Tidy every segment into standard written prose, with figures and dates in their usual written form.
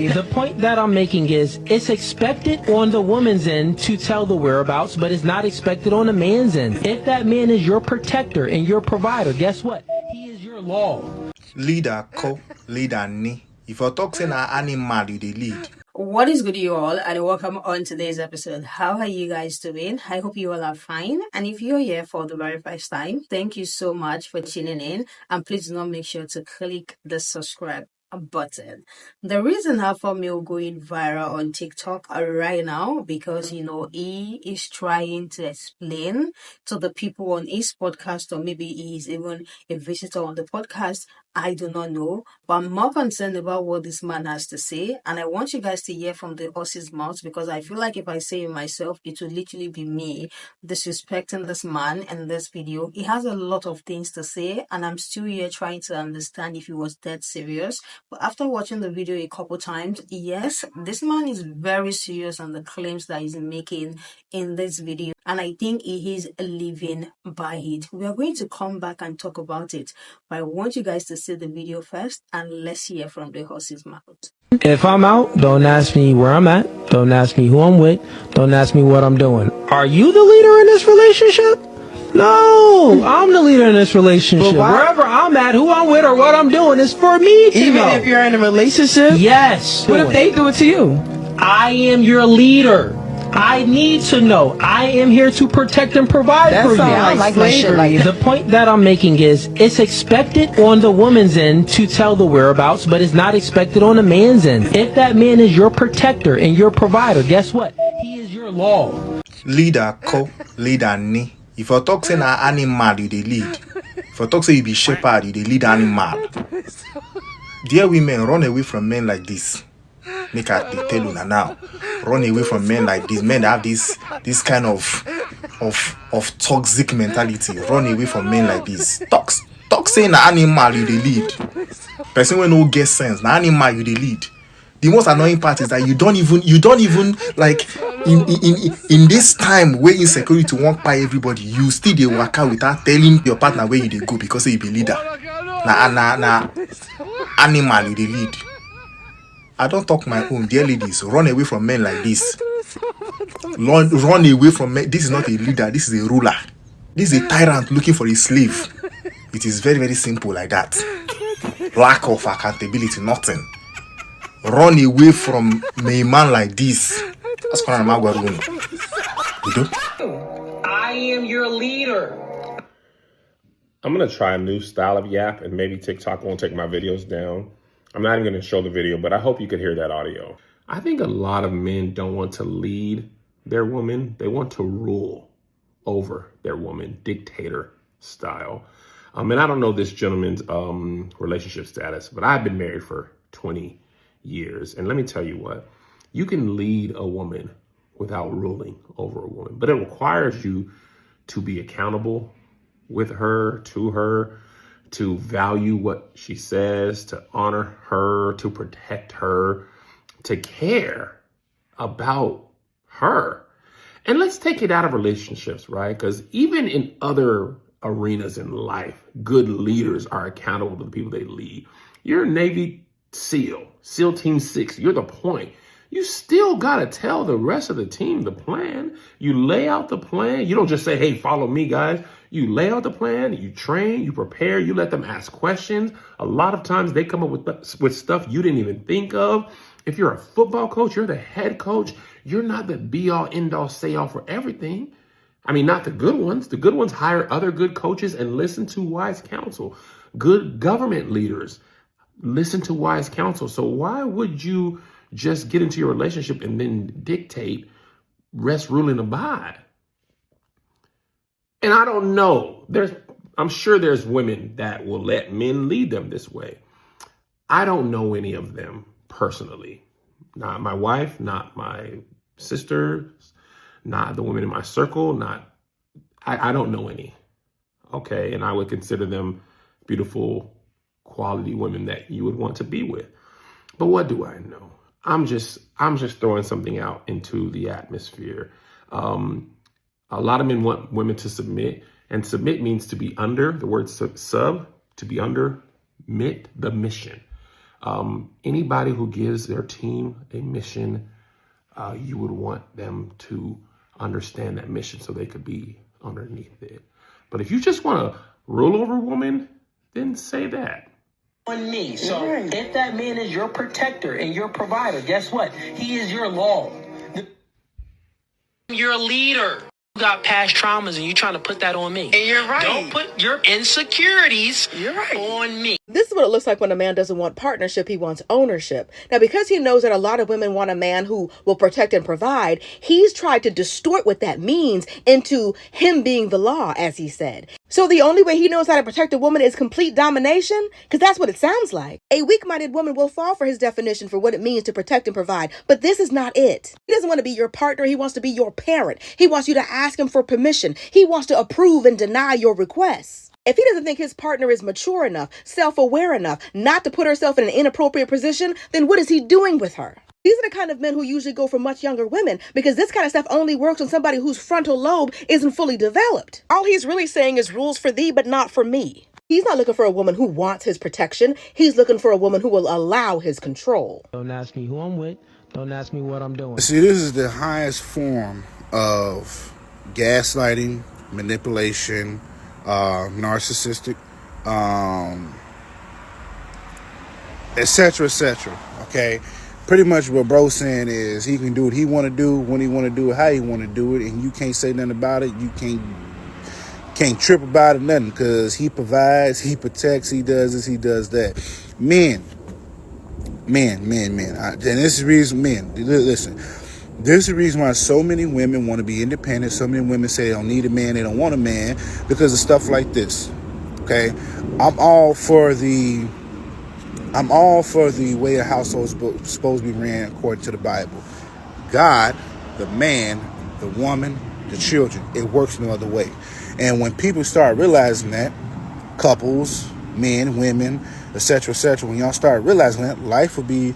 The point that I'm making is it's expected on the woman's end to tell the whereabouts, but it's not expected on the man's end. If that man is your protector and your provider, guess what? He is your law. Leader co, leader ni. If you're talking an animal, you the lead. What is good, you all, and welcome on today's episode. How are you guys doing? I hope you all are fine. And if you're here for the very first time, thank you so much for tuning in. And please do not make sure to click the subscribe button. The reason Alpha going viral on TikTok right now because he is trying to explain to the people on his podcast, or maybe he's even a visitor on the podcast. I do not know, but I'm more concerned about what this man has to say, and I want you guys to hear from the horse's mouth, because I feel like if I say it myself, it will literally be me disrespecting this man in this video. He has a lot of things to say, and I'm still here trying to understand if he was dead serious. But after watching the video a couple times, yes, this man is very serious on the claims that he's making in this video, and I think he is living by it. We are going to come back and talk about it, but I want you guys to see the video first, and let's hear from the horse's mouth. If I'm out, don't ask me where I'm at. Don't ask me who I'm with. Don't ask me what I'm doing. Are you the leader in this relationship? No, I'm the leader in this relationship. Wherever I'm at, who I'm with, or what I'm doing is for me to Even know. if you're in a relationship? Yes. What if they do it to you? I am your leader. I need to know. I am here to protect and provide That for you. sounds like slavery. The point that I'm making is it's expected on the woman's end to tell the whereabouts, but it's not expected on the man's end. If that man is your protector and your provider, guess what? He is your law. Leader co, leader ni. If you're talking an animal, you the lead. If you're talking you be shepherd, you the lead animal. Dear women, run away from men like this. Make I tell you now. Run away from men like this. Men that have this kind of toxic mentality. Run away from men like this. Talk saying an animal you the lead. Person when no get sense, na animal you the lead. The most annoying part is that you don't even like in this time where insecurity won't buy everybody, you still dey work out without telling your partner where you dey go because you be leader. Na animal you the lead. I don't talk my own, dear ladies. Run away from men like this. Run away from men. This is not a leader. This is a ruler. This is a tyrant looking for a slave. It is very, very simple like that. Lack of accountability, nothing. Run away from a man like this. That's what I'm going to do. I am your leader. I'm going to try a new style of yap, and maybe TikTok won't take my videos down. I'm not even going to show the video, but I hope you could hear that audio. I think a lot of men don't want to lead their woman. They want to rule over their woman, dictator style. And I don't know this gentleman's relationship status, but I've been married for 20 years. And let me tell you what, you can lead a woman without ruling over a woman, but it requires you to be accountable with her, to value what she says, to honor her, to protect her, to care about her. And let's take it out of relationships, right? Because even in other arenas in life, good leaders are accountable to the people they lead. You're a Navy SEAL Team 6, you're the point. You still got to tell the rest of the team the plan. You lay out the plan. You don't just say, hey, follow me, guys. You lay out the plan, you train, you prepare, you let them ask questions. A lot of times they come up with stuff you didn't even think of. If you're a football coach, you're the head coach. You're not the be-all, end-all, say-all for everything. I mean, not the good ones. The good ones hire other good coaches and listen to wise counsel. Good government leaders listen to wise counsel. So why would you just get into your relationship and then dictate, rest, rule, and abide? And I don't know. I'm sure there's women that will let men lead them this way. I don't know any of them personally. Not my wife, not my sisters, not the women in my circle, I don't know any. Okay, and I would consider them beautiful, quality women that you would want to be with. But what do I know? I'm just throwing something out into the atmosphere. A lot of men want women to submit, and submit means to be under, the word sub, to be under, the mission. Anybody who gives their team a mission, you would want them to understand that mission so they could be underneath it. But if you just want to rule over a woman, then say that. On me. So if that man is your protector and your provider, guess what? He is your law. You're a leader. You got past traumas and you're trying to put that on me. And you're right. Don't put your insecurities on me. This is what it looks like when a man doesn't want partnership, he wants ownership. Now, because he knows that a lot of women want a man who will protect and provide, he's tried to distort what that means into him being the law, as he said. So the only way he knows how to protect a woman is complete domination? Because that's what it sounds like. A weak-minded woman will fall for his definition for what it means to protect and provide, but this is not it. He doesn't want to be your partner. He wants to be your parent. He wants you to ask him for permission. He wants to approve and deny your requests. If he doesn't think his partner is mature enough, self-aware enough, not to put herself in an inappropriate position, then what is he doing with her? These are the kind of men who usually go for much younger women, because this kind of stuff only works on somebody whose frontal lobe isn't fully developed. All he's really saying is rules for thee, but not for me. He's not looking for a woman who wants his protection. He's looking for a woman who will allow his control. Don't ask me who I'm with. Don't ask me what I'm doing. See, this is the highest form of gaslighting, manipulation, narcissistic, etc., etc. Okay, pretty much what bro's saying is he can do what he want to do, when he want to do it, how he want to do it, and you can't say nothing about it. You can't trip about it, nothing, because he provides, he protects, he does this, he does that. Men. And this is the reason, men, listen. This is the reason why so many women want to be independent. So many women say they don't need a man, they don't want a man, because of stuff like this. Okay, I'm all for the way a household is supposed to be ran according to the Bible. God, the man, the woman, the children. It works no other way. And when people start realizing that, couples, men, women, etc., when y'all start realizing that, life will be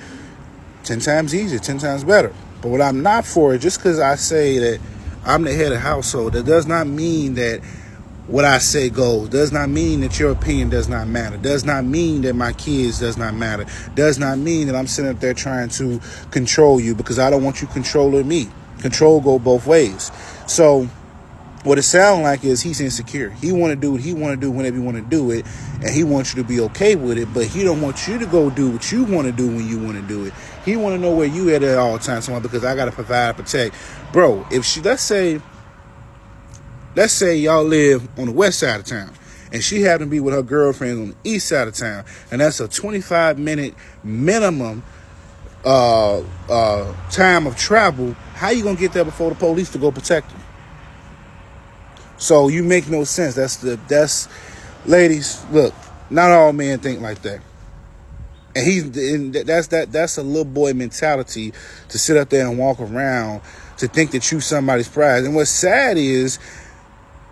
10 times easier, 10 times better. But what I'm not for is just because I say that I'm the head of the household, that does not mean that what I say goes. Does not mean that your opinion does not matter. Does not mean that my kids does not matter. Does not mean that I'm sitting up there trying to control you, because I don't want you controlling me. Control go both ways. So what it sounds like is he's insecure. He want to do what he want to do whenever he want to do it, and he wants you to be okay with it, but he don't want you to go do what you want to do when you want to do it. He want to know where you at all times, because I got to provide, protect. Bro, if she, let's say y'all live on the west side of town, and she happened to be with her girlfriend on the east side of town, and that's a 25-minute minimum time of travel, how you going to get there before the police to go protect her? So you make no sense. That's ladies, look, not all men think like that. And that's a little boy mentality to sit up there and walk around to think that you somebody's prize. And what's sad is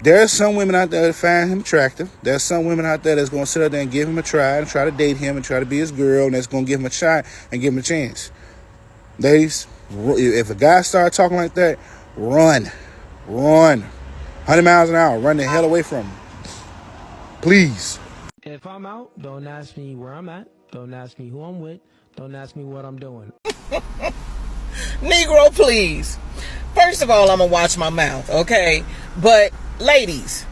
there are some women out there that find him attractive. There's some women out there that's going to sit up there and give him a try and try to date him and try to be his girl, and that's going to give him a shot and give him a chance. Ladies, if a guy starts talking like that, run. 100 miles an hour, run the hell away from him. Please. If I'm out, don't ask me where I'm at. Don't ask me who I'm with. Don't ask me what I'm doing. Negro, please. First of all, I'm going to watch my mouth, okay? But, ladies,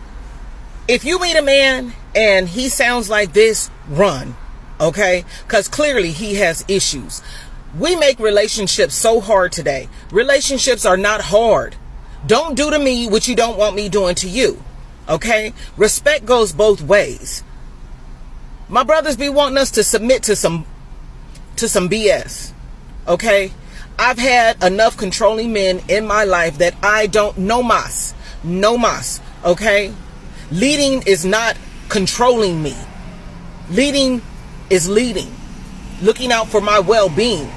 if you meet a man and he sounds like this, run, okay? Because clearly he has issues. We make relationships so hard today. Relationships are not hard. Don't do to me what you don't want me doing to you, okay? Respect goes both ways. My brothers be wanting us to submit to some BS, okay? I've had enough controlling men in my life that I don't, no mas, okay? Leading is not controlling me. Leading is leading, looking out for my well-being.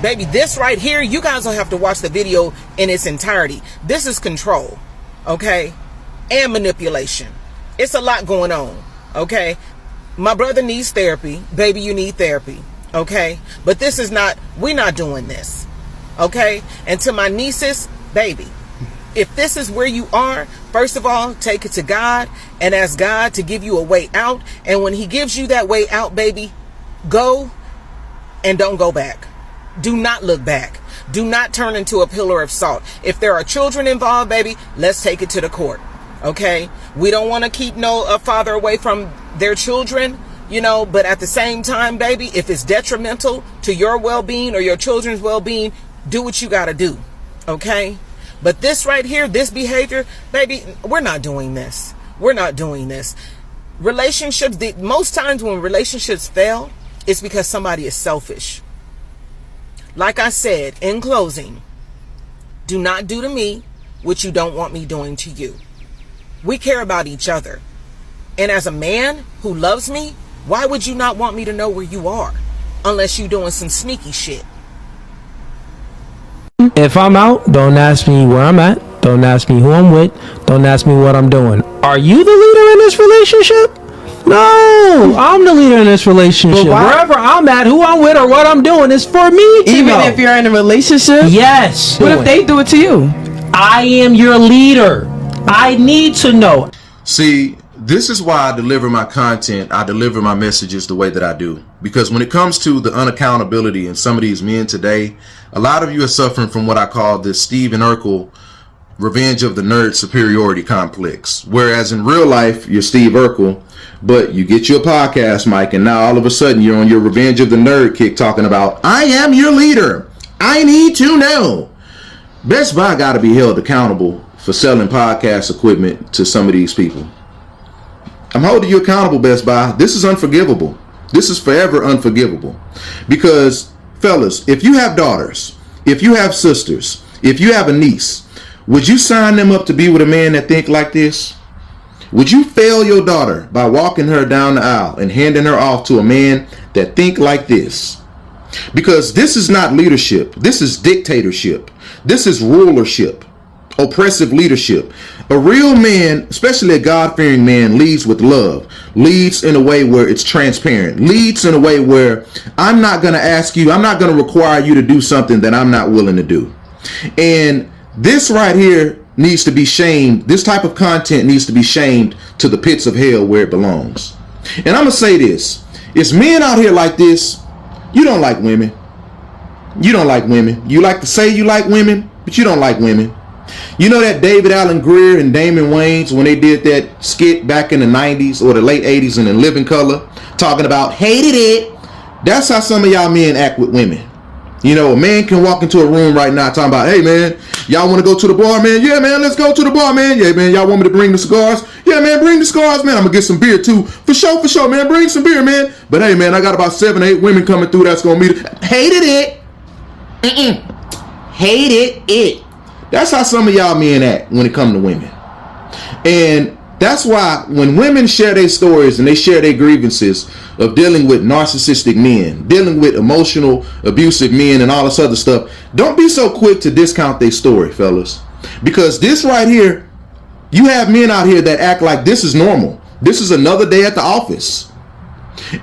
Baby, this right here, you guys don't have to watch the video in its entirety. This is control, okay? And manipulation. It's a lot going on, okay? My brother needs therapy. Baby, you need therapy, okay? But this is not, we're not doing this, okay? And to my nieces, baby, if this is where you are, first of all, take it to God and ask God to give you a way out. And when he gives you that way out, baby, go and don't go back. Do not look back. Do not turn into a pillar of salt. If there are children involved, baby, let's take it to the court. Okay? We don't want to keep a father away from their children, but at the same time, baby, if it's detrimental to your well-being or your children's well-being, do what you got to do. Okay? But this right here, this behavior, baby, we're not doing this. We're not doing this. Relationships, most times when relationships fail, it's because somebody is selfish. Like I said, in closing, do not do to me what you don't want me doing to you. We care about each other. And as a man who loves me, why would you not want me to know where you are? Unless you're doing some sneaky shit. If I'm out, don't ask me where I'm at. Don't ask me who I'm with. Don't ask me what I'm doing. Are you the leader in this relationship? No, I'm the leader in this relationship. Wherever I'm at, who I'm with, or what I'm doing is for me to Even know. if you're in a relationship? Yes. What if they do it to you? I am your leader. I need to know. See, this is why I deliver my content, I deliver my messages the way that I do. Because when it comes to the unaccountability in some of these men today, a lot of you are suffering from what I call the Stephen Urkel revenge of the nerd superiority complex. Whereas in real life, you're Steve Urkel, but you get your podcast mic and now all of a sudden you're on your revenge of the nerd kick talking about, I am your leader. I need to know. Best Buy got to be held accountable for selling podcast equipment to some of these people. I'm holding you accountable, Best Buy. This is unforgivable. This is forever unforgivable. Because, fellas, if you have daughters, if you have sisters, if you have a niece, would you sign them up to be with a man that think like this? Would you fail your daughter by walking her down the aisle and handing her off to a man that think like this? Because this is not leadership. This is dictatorship. This is rulership. Oppressive leadership. A real man, especially a God-fearing man, leads with love, leads in a way where it's transparent, leads in a way where I'm not going to ask you, I'm not going to require you to do something that I'm not willing to do. And this right here needs to be shamed. This type of content needs to be shamed to the pits of hell where it belongs. And I'm going to say this. It's men out here like this. You don't like women. You don't like women. You like to say you like women, but you don't like women. You know that David Alan Grier and Damon Wayans, when they did that skit back in the 90s or the late 80s in Living Color, talking about hated it. That's how some of y'all men act with women. You know, a man can walk into a room right now talking about, hey man, y'all want to go to the bar, man? Yeah, man, let's go to the bar, man. Yeah, man, y'all want me to bring the cigars? Yeah, man, bring the cigars, man. I'm going to get some beer too. For sure, man. Bring some beer, man. But hey, man, I got about 7 or 8 women coming through that's going to meet it. Hated it. Hated it. That's how some of y'all men act when it comes to women. And that's why when women share their stories and they share their grievances of dealing with narcissistic men, dealing with emotional, abusive men and all this other stuff, don't be so quick to discount their story, fellas. Because this right here, you have men out here that act like this is normal. This is another day at the office.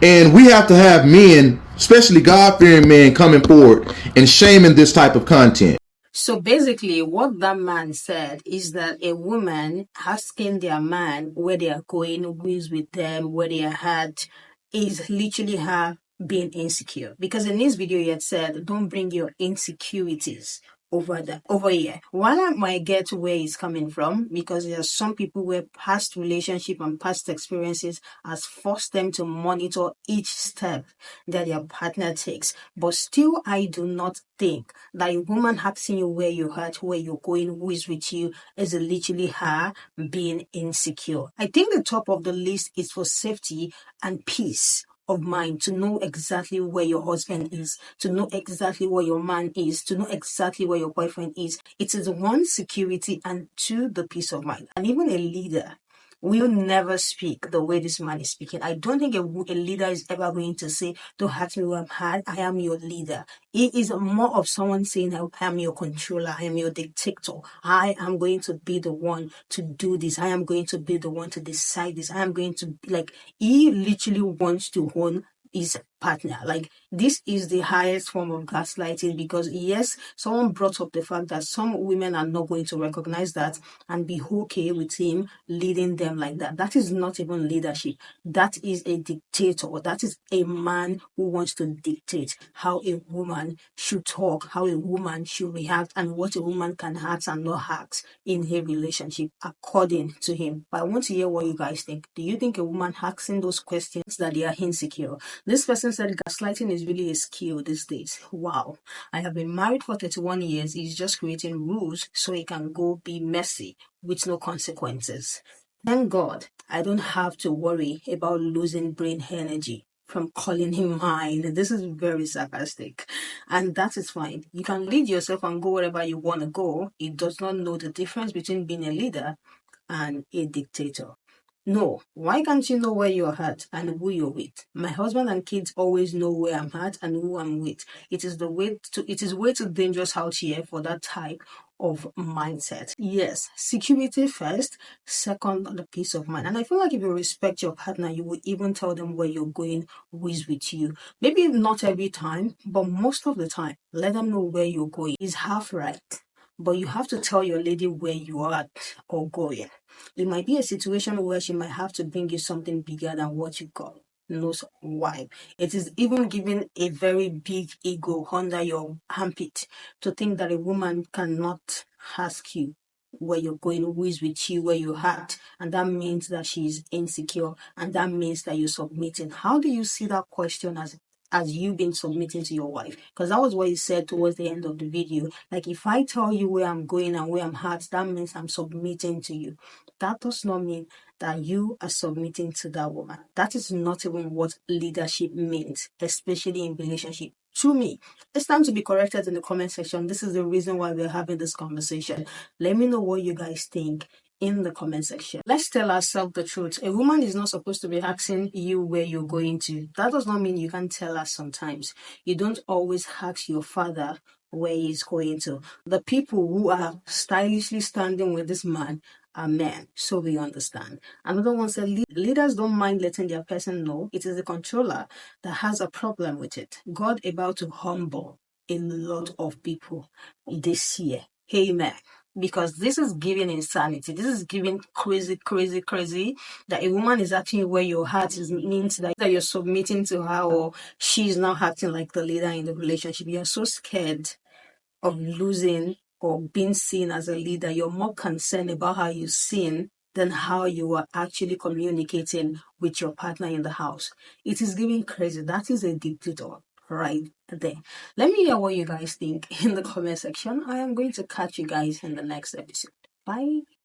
And we have to have men, especially God-fearing men, coming forward and shaming this type of content. So basically, what that man said is that a woman asking their man where they are going, who is with them, where they are at, is literally her being insecure. Because in this video, he had said, don't bring your insecurities over here. While I might get where he's coming from, because there are some people where past relationship and past experiences has forced them to monitor each step that their partner takes. But still, I do not think that a woman asking you where you're at, where you're going, who is with you, is literally her being insecure. I think the top of the list is for safety and peace of mind, to know exactly where your husband is, to know exactly where your man is, to know exactly where your boyfriend is. It is one, security, and two, the peace of mind. And even a leader will never speak the way this man is speaking. I don't think a leader is ever going to say, don't ask me where I'm at, I am your leader. It is more of someone saying, I am your controller, I am your dictator, I am going to be the one to do this, I am going to be the one to decide this, I am going to, like, he literally wants to own his partner. Like, this is the highest form of gaslighting, because yes, someone brought up the fact that some women are not going to recognize that and be okay with him leading them like that. That is not even leadership. That is a dictator. That is a man who wants to dictate how a woman should talk, how a woman should react, and what a woman can act and not act in a relationship according to him. But I want to hear what you guys think. Do you think a woman asking those questions that they are insecure? This person said gaslighting is really a skill these days. Wow. I have been married for 31 years. He's just creating rules so he can go be messy with no consequences. Thank God I don't have to worry about losing brain energy from calling him mine. This is very sarcastic, and that is fine. You can lead yourself and go wherever you want to go. It does not know the difference between being a leader and a dictator. No, why can't you know where you're at and who you're with? My husband and kids always know where I'm at and who I'm with. It is way too dangerous out here for that type of mindset. Yes, security first, second the peace of mind. And I feel like if you respect your partner, you will even tell them where you're going, who is with you. Maybe not every time, but most of the time, let them know where you're going. Is half right. But you have to tell your lady where you are at or going. It might be a situation where she might have to bring you something bigger than what you got. Knows why. It is even giving a very big ego under your armpit to think that a woman cannot ask you where you're going, who is with you, where you're at, and that means that she's insecure, and that means that you're submitting. How do you see that question as you been submitting to your wife? Because that was what he said towards the end of the video. Like, if I tell you where I'm going and where I'm at, that means I'm submitting to you. That does not mean that you are submitting to that woman. That is not even what leadership means, especially in relationship. To me, it's time to be corrected in the comment section. This is the reason why we're having this conversation. Let me know what you guys think in the comment section. Let's tell ourselves the truth. A woman is not supposed to be asking you where you're going to. That does not mean you can't tell us sometimes. You don't always ask your father where he's going to. The people who are stylishly standing with this man are men, so we understand. Another one said, leaders don't mind letting their person know. It is the controller that has a problem with it. God about to humble a lot of people this year. Amen. Because this is giving insanity. This is giving crazy that a woman is acting where your heart is, means that you're submitting to her, or she's now acting like the leader in the relationship. You're so scared of losing or being seen as a leader. You're more concerned about how you're seen than how you are actually communicating with your partner in the house. It is giving crazy. That is a dictator right there. Let me hear what you guys think in the comment section. I am going to catch you guys in the next episode. Bye.